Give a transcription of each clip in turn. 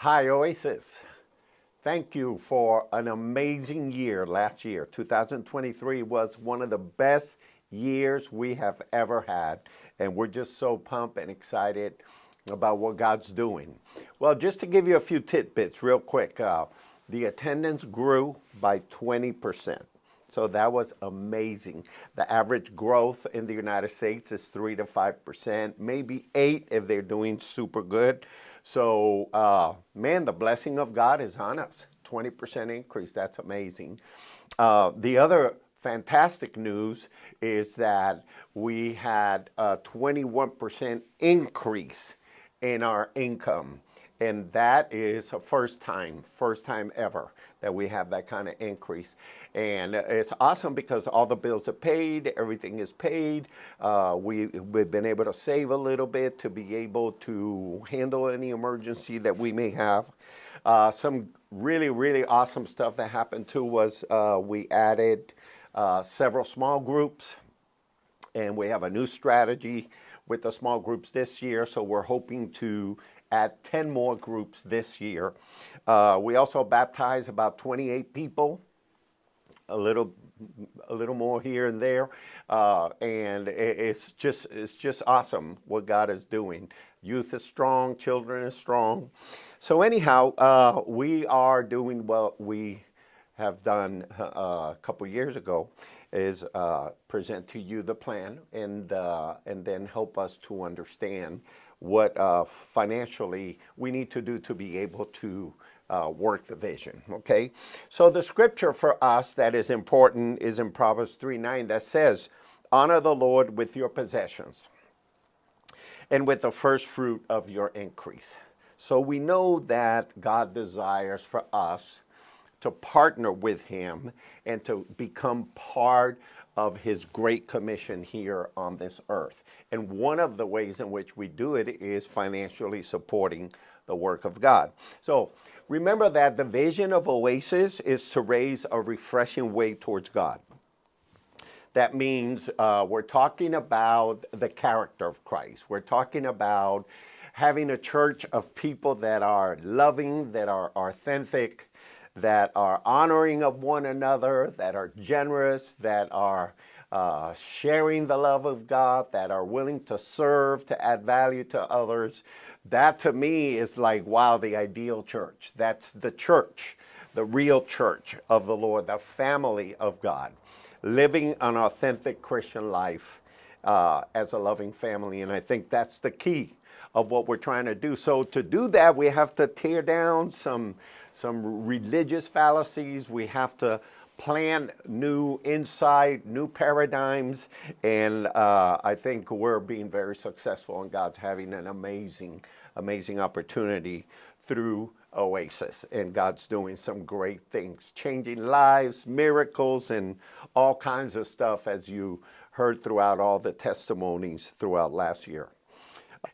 Hi, Oasis. Thank you for an amazing year last year. 2023 was one of the best years we have ever had. And we're just so pumped and excited about what God's doing. Well, just to give you a few tidbits real quick, the attendance grew by 20%. So that was amazing. The average growth in the United States is 3 to 5%, maybe 8 if they're doing super good. So, man, the blessing of God is on us. 20% increase, that's amazing. The other fantastic news is that we had a 21% increase in our income. And that is a first time ever that we have that kind of increase. And it's awesome because all the bills are paid, everything is paid. We've been able to save a little bit to be able to handle any emergency that we may have. Some really awesome stuff that happened too was we added several small groups, and we have a new strategy with the small groups this year. So we're hoping to add 10 more groups this year. We also baptized about 28 people, a little more here and there, and it's just awesome what God is doing. Youth is strong, children is strong. So anyhow, we are doing what we have done a couple years ago, is present to you the plan and then help us to understand what financially we need to do to be able to work the vision, okay? So the scripture for us that is important is in Proverbs 3:9 that says, honor the Lord with your possessions and with the first fruit of your increase. So we know that God desires for us to partner with him and to become part of his great commission here on this earth. And one of the ways in which we do it is financially supporting the work of God. So remember that the vision of Oasis is to raise a refreshing way towards God. That means we're talking about the character of Christ. We're talking about having a church of people that are loving, that are authentic, that are honoring of one another, that are generous, that are sharing the love of God, that are willing to serve, to add value to others. That to me is like, wow, the ideal church. That's the church, the real church of the Lord, the family of God, living an authentic Christian life as a loving family. And I think that's the key of what we're trying to do. So to do that, we have to tear down some religious fallacies. We have to plant new insight, new paradigms, and I think we're being very successful, and God's having an amazing opportunity through Oasis, and God's doing some great things, changing lives, miracles, and all kinds of stuff, as you heard throughout all the testimonies throughout last year.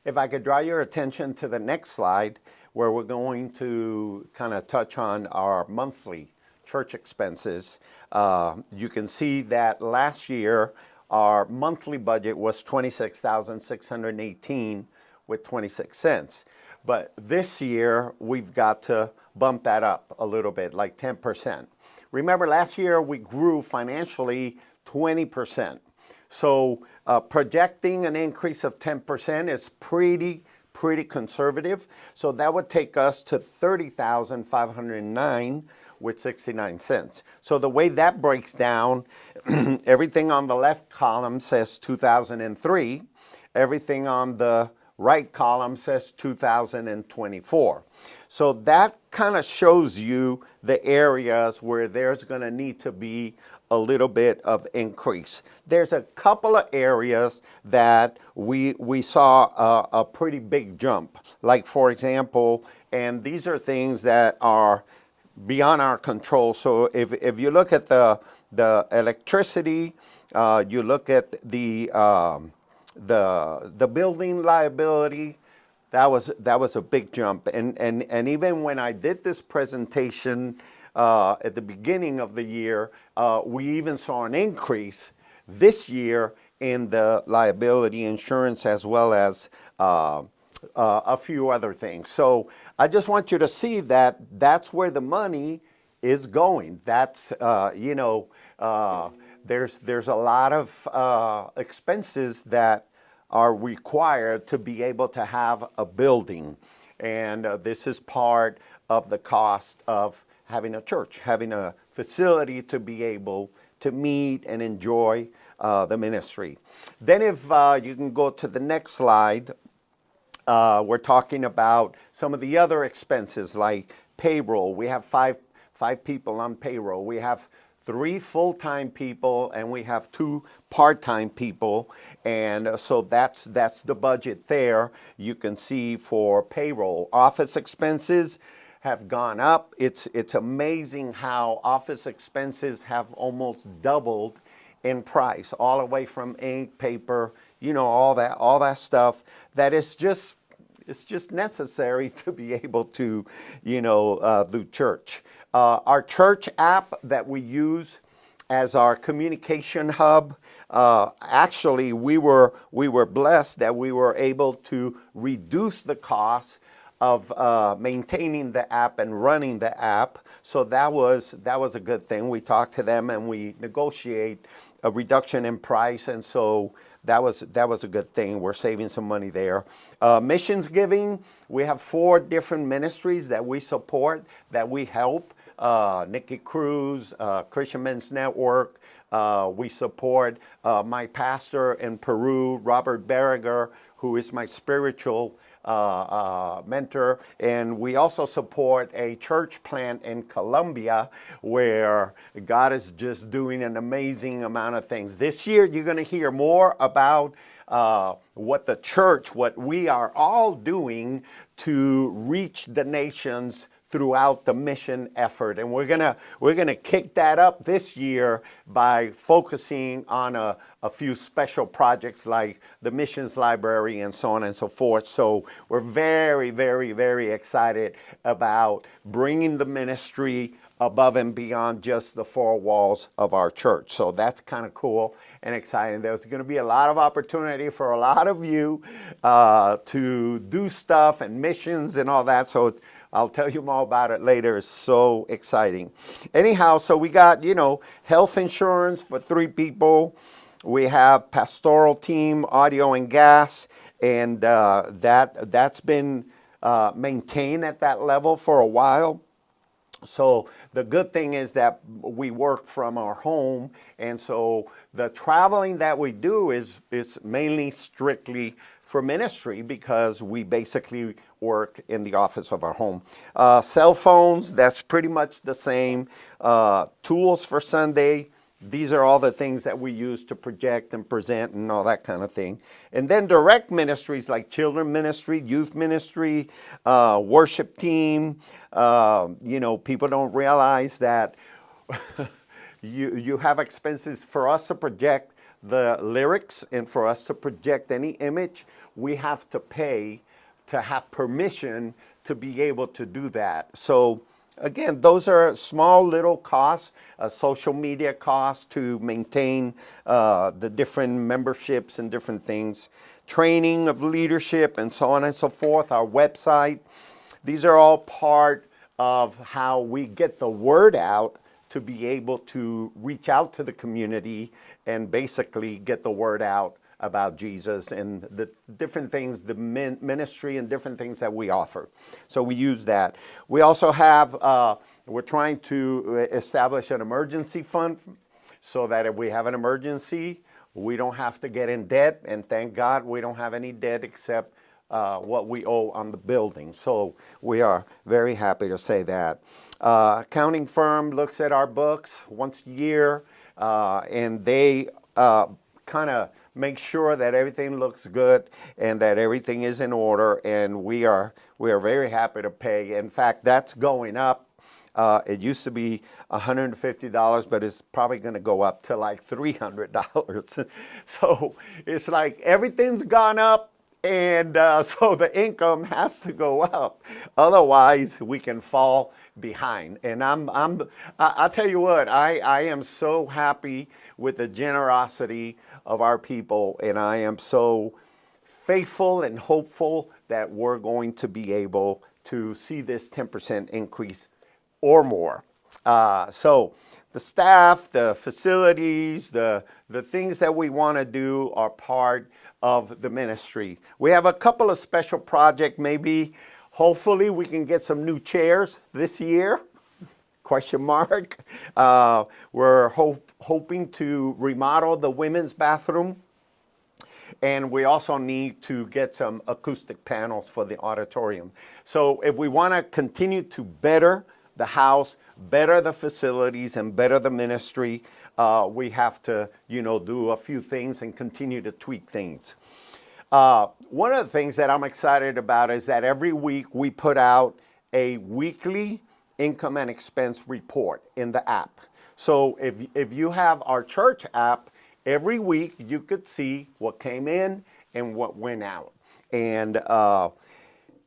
If I could draw your attention to the next slide, where we're going to kind of touch on our monthly church expenses. You can see that last year our monthly budget was $26,618 with 26 cents. But this year we've got to bump that up a little bit, like 10%. Remember last year we grew financially 20%. So projecting an increase of 10% is pretty conservative. So that would take us to $30,509 with 69 cents. So the way that breaks down, everything on the left column says 2003. Everything on the right column says 2024. So that kind of shows you the areas where there's going to need to be a little bit of increase. There's a couple of areas that we saw a pretty big jump. Like for example, and these are things that are beyond our control. So if you look at the electricity, you look at the building liability, that was a big jump. And even when I did this presentation at the beginning of the year, we even saw an increase this year in the liability insurance as well as a few other things. So I just want you to see that that's where the money is going. That's there's a lot of expenses that are required to be able to have a building, and this is part of the cost of having a church, having a facility to be able to meet and enjoy the ministry. Then if you can go to the next slide, we're talking about some of the other expenses like payroll. We have five people on payroll. We have 3 full-time people and we have 2 part-time people, and so that's the budget there. You can see for payroll. Office expenses have gone up. It's amazing how office expenses have almost doubled in price, all the way from ink, paper, all that stuff that is just, it's just necessary to be able to, do church. Our church app that we use as our communication hub, actually we were blessed that we were able to reduce the cost of maintaining the app and running the app. So that was a good thing. We talked to them and we negotiate a reduction in price, and so that was a good thing. We're saving some money there. Missions giving, we have 4 different ministries that we support, that we help. Nikki Cruz, Christian Men's Network. We support my pastor in Peru, Robert Berriger, who is my spiritual mentor, and we also support a church plant in Colombia where God is just doing an amazing amount of things. This year you're going to hear more about what we are all doing to reach the nations throughout the mission effort, and we're gonna kick that up this year by focusing on a few special projects like the missions library and so on and so forth. So we're very, very, very excited about bringing the ministry above and beyond just the 4 walls of our church. So that's kind of cool and exciting. There's going to be a lot of opportunity for a lot of you to do stuff and missions and all that. So I'll tell you more about it later. It's so exciting. Anyhow, so we got, health insurance for 3 people. We have pastoral team, audio and gas, and that's been maintained at that level for a while. So the good thing is that we work from our home, and so the traveling that we do is mainly strictly for ministry because we basically work in the office of our home. Cell phones, that's pretty much the same. Tools for Sunday, these are all the things that we use to project and present and all that kind of thing. And then direct ministries like children ministry, youth ministry, worship team. People don't realize that you have expenses for us to project the lyrics and for us to project any image. We have to pay to have permission to be able to do that. So again, those are small little costs, social media costs to maintain the different memberships and different things, training of leadership and so on and so forth, our website. These are all part of how we get the word out to be able to reach out to the community and basically get the word out about Jesus and the different things, the ministry and different things that we offer. So we use that. We also have, we're trying to establish an emergency fund so that if we have an emergency, we don't have to get in debt. And thank God we don't have any debt except what we owe on the building. So we are very happy to say that. Accounting firm looks at our books once a year, and they kind of make sure that everything looks good and that everything is in order, and we are very happy to pay. In fact, that's going up. It used to be $150, but it's probably going to go up to like $300. So it's like everything's gone up, and so the income has to go up. Otherwise, we can fall behind. And I'll tell you what, I am so happy with the generosity of our people, and I am so faithful and hopeful that we're going to be able to see this 10% increase or more. So the staff, the facilities, the things that we want to do are part of the ministry. We have a couple of special projects. Maybe, hopefully, we can get some new chairs this year. Question mark. We're hoping to remodel the women's bathroom. And we also need to get some acoustic panels for the auditorium. So if we want to continue to better the house, better the facilities, and better the ministry, we have to, do a few things and continue to tweak things. One of the things that I'm excited about is that every week we put out a weekly income and expense report in the app. So if you have our church app, every week you could see what came in and what went out. And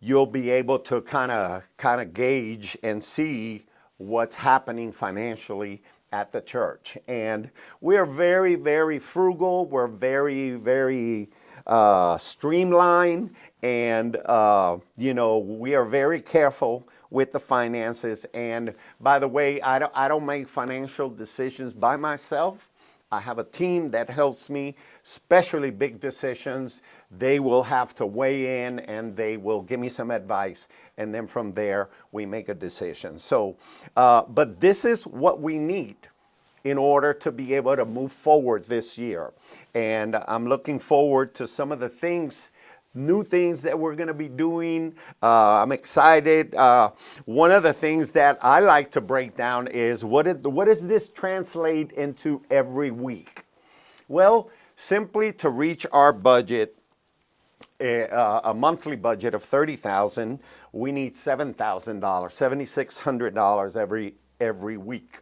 you'll be able to kind of gauge and see what's happening financially at the church. And we're very, very frugal. We're very, very streamlined. And, we are very careful with the finances. And by the way, I don't make financial decisions by myself. I have a team that helps me, especially big decisions. They will have to weigh in and they will give me some advice. And then from there, we make a decision. So, but this is what we need in order to be able to move forward this year. And I'm looking forward to some of the new things that we're going to be doing. I'm excited. One of the things that I like to break down is what does this translate into every week? Well, simply to reach our budget, a monthly budget of $30,000, we need $7,000, $7,600 every week.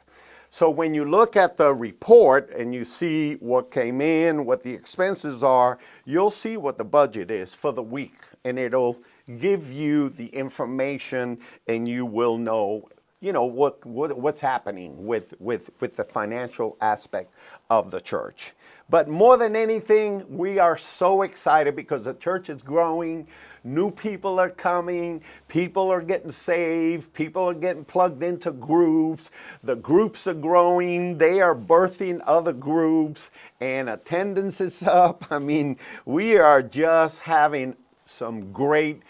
So when you look at the report and you see what came in, what the expenses are, you'll see what the budget is for the week. And it'll give you the information and you will know, what's happening with the financial aspect of the church. But more than anything, we are so excited because the church is growing. New people are coming, people are getting saved, people are getting plugged into groups, the groups are growing, they are birthing other groups, and attendance is up. I mean, we are just having some great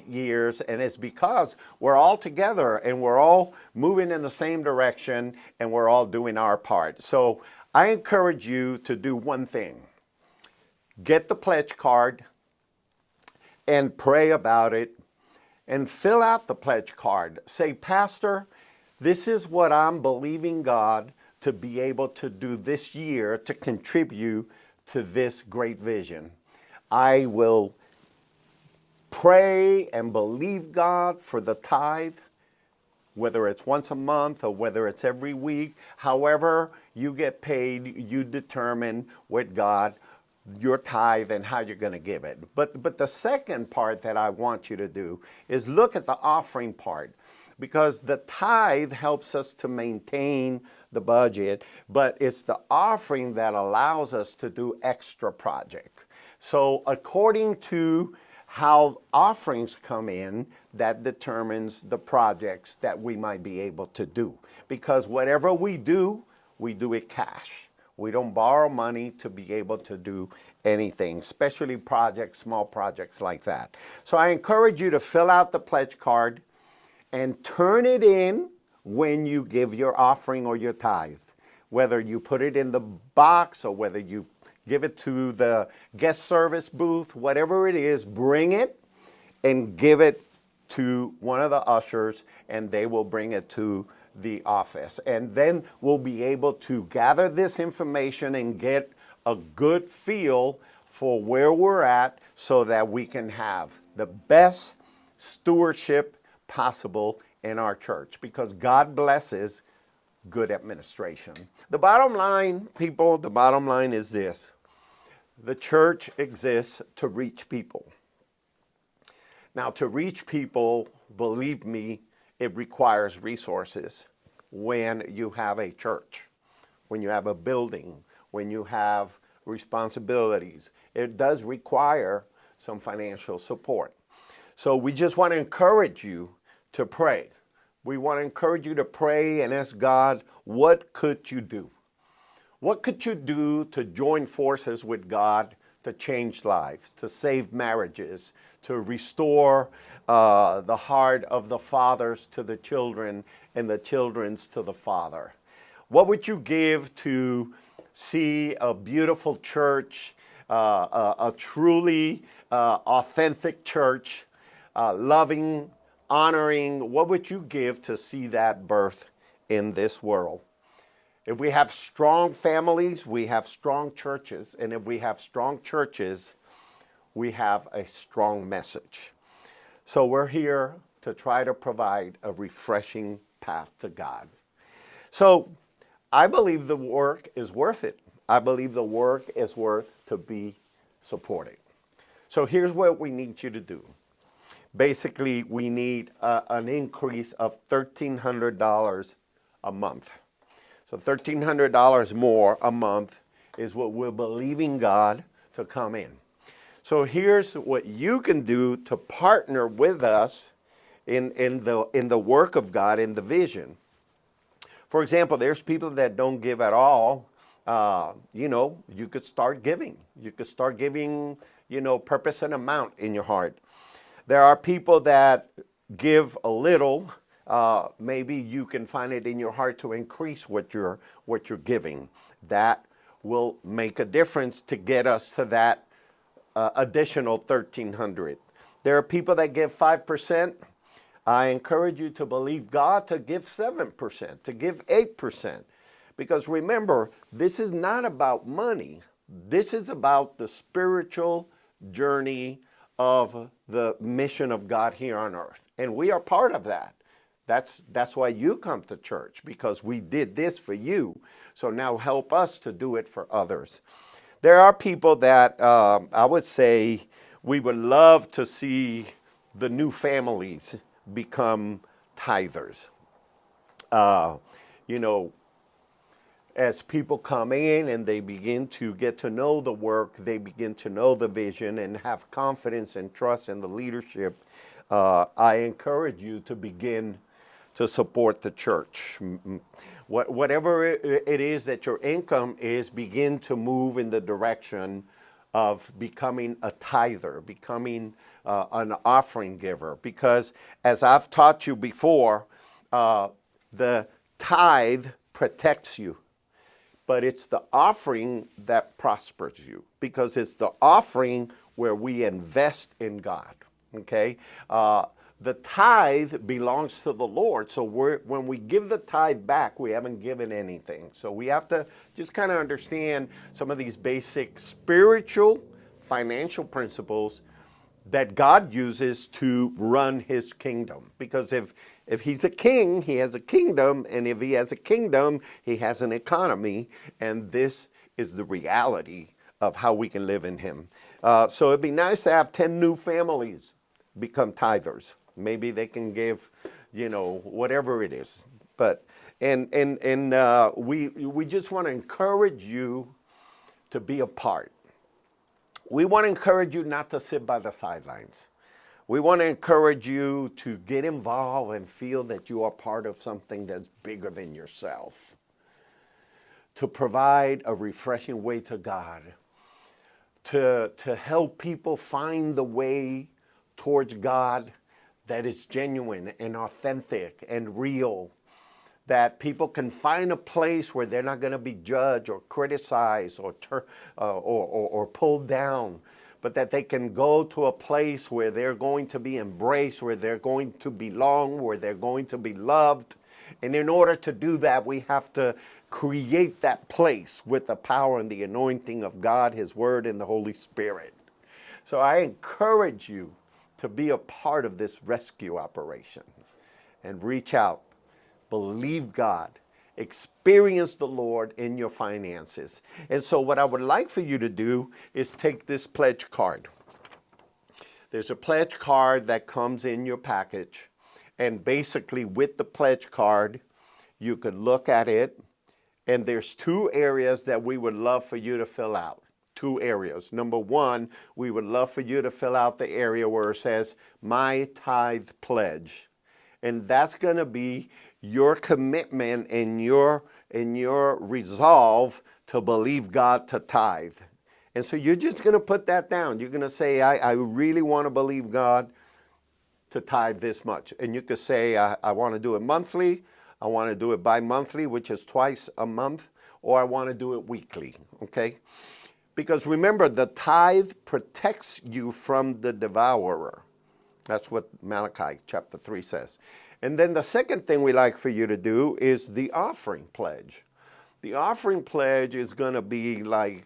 years, and it's because we're all together and we're all moving in the same direction and we're all doing our part. So I encourage you to do one thing. Get the pledge card and pray about it, and fill out the pledge card. Say, Pastor, this is what I'm believing God to be able to do this year to contribute to this great vision. I will pray and believe God for the tithe, whether it's once a month or whether it's every week. However you get paid, you determine with God your tithe and how you're going to give it. But the second part that I want you to do is look at the offering part, because the tithe helps us to maintain the budget, but it's the offering that allows us to do extra project. So according to how offerings come in, that determines the projects that we might be able to do. Because whatever we do it cash. We don't borrow money to be able to do anything, especially projects, small projects like that. So I encourage you to fill out the pledge card and turn it in when you give your offering or your tithe. Whether you put it in the box or whether you give it to the guest service booth, whatever it is, bring it and give it to one of the ushers and they will bring it to the office. And then we'll be able to gather this information and get a good feel for where we're at so that we can have the best stewardship possible in our church, because God blesses good administration. The bottom line, people, the bottom line is this. The church exists to reach people. Now, to reach people, believe me, it requires resources when you have a church, when you have a building, when you have responsibilities. It does require some financial support. So we just want to encourage you to pray. We want to encourage you to pray and ask God, what could you do? What could you do to join forces with God to change lives, to save marriages, to restore the heart of the fathers to the children and the children's to the father? What would you give to see a beautiful church, a truly authentic church, loving, honoring? What would you give to see that birth in this world? If we have strong families, we have strong churches. And if we have strong churches, we have a strong message. So we're here to try to provide a refreshing path to God. So I believe the work is worth it. I believe the work is worth to be supported. So here's what we need you to do. Basically, we need an increase of $1,300 a month. So $1,300 more a month is what we're believing God to come in. So here's what you can do to partner with us in the work of God, in the vision. For example, there's people that don't give at all. You could start giving. You could start giving, purpose and amount in your heart. There are people that give a little. Maybe you can find it in your heart to increase what you're giving. That will make a difference to get us to that additional $1,300. There are people that give 5%. I encourage you to believe God to give 7%, to give 8%. Because remember, this is not about money. This is about the spiritual journey of the mission of God here on earth. And we are part of that. That's why you come to church, because we did this for you. So now help us to do it for others. There are people that I would say we would love to see the new families become tithers. As people come in and they begin to get to know the work, they begin to know the vision and have confidence and trust in the leadership, I encourage you to begin to support the church. Whatever it is that your income is, begin to move in the direction of becoming a tither, becoming an offering giver. Because as I've taught you before, the tithe protects you, but it's the offering that prospers you, because it's the offering where we invest in God, okay? The tithe belongs to the Lord. So when we give the tithe back, we haven't given anything. So we have to just kind of understand some of these basic spiritual, financial principles that God uses to run his kingdom. Because if he's a king, he has a kingdom. And if he has a kingdom, he has an economy. And this is the reality of how we can live in him. So it'd be nice to have 10 new families become tithers. Maybe they can give, whatever it is. But we just want to encourage you to be a part. We want to encourage you not to sit by the sidelines. We want to encourage you to get involved and feel that you are part of something that's bigger than yourself. To provide a refreshing way to God. To help people find the way towards God that is genuine and authentic and real. That people can find a place where they're not going to be judged or criticized or pulled down, but that they can go to a place where they're going to be embraced, where they're going to belong, where they're going to be loved. And in order to do that, we have to create that place with the power and the anointing of God, his word, and the Holy Spirit. So I encourage you to be a part of this rescue operation and reach out, believe God, experience the Lord in your finances. And so what I would like for you to do is take this pledge card. There's a pledge card that comes in your package. And basically with the pledge card, you could look at it. And there's 2 areas that we would love for you to fill out. two areas. Number one, we would love for you to fill out the area where it says, My Tithe Pledge. And that's going to be your commitment and your resolve to believe God to tithe. And so you're just going to put that down. You're going to say, I really want to believe God to tithe this much. And you could say, I want to do it monthly. I want to do it bi-monthly, which is twice a month, or I want to do it weekly, okay? Because remember, the tithe protects you from the devourer. That's what Malachi chapter 3 says. And then the second thing we like for you to do is the offering pledge. The offering pledge is going to be like,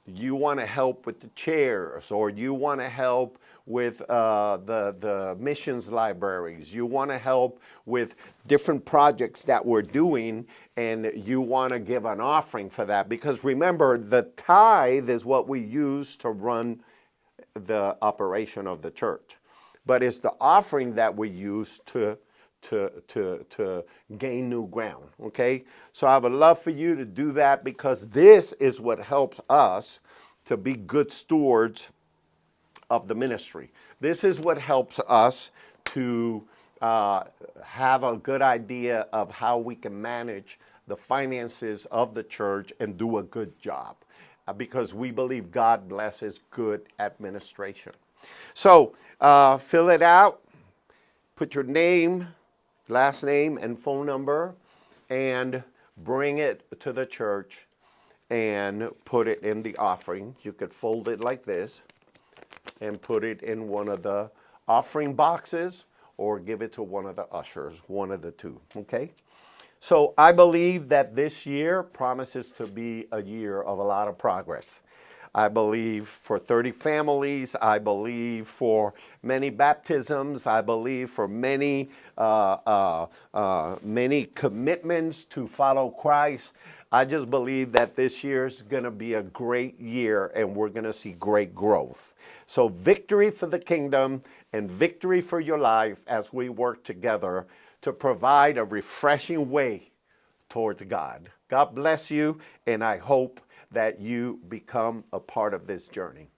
you want to help with the chairs, or you want to help with the missions libraries. You want to help with different projects that we're doing, and you want to give an offering for that. Because remember, the tithe is what we use to run the operation of the church. But it's the offering that we use to gain new ground, okay? So I would love for you to do that, because this is what helps us to be good stewards of the ministry. This is what helps us to have a good idea of how we can manage the finances of the church and do a good job, because we believe God blesses good administration. So fill it out, put your name, last name, and phone number, and bring it to the church and put it in the offering. You could fold it like this and put it in one of the offering boxes, or give it to one of the ushers, one of the two, okay? So I believe that this year promises to be a year of a lot of progress. I believe for 30 families, I believe for many baptisms, I believe for many commitments to follow Christ. I just believe that this year is going to be a great year, and we're going to see great growth. So victory for the kingdom and victory for your life as we work together to provide a refreshing way towards God. God bless you, and I hope that you become a part of this journey.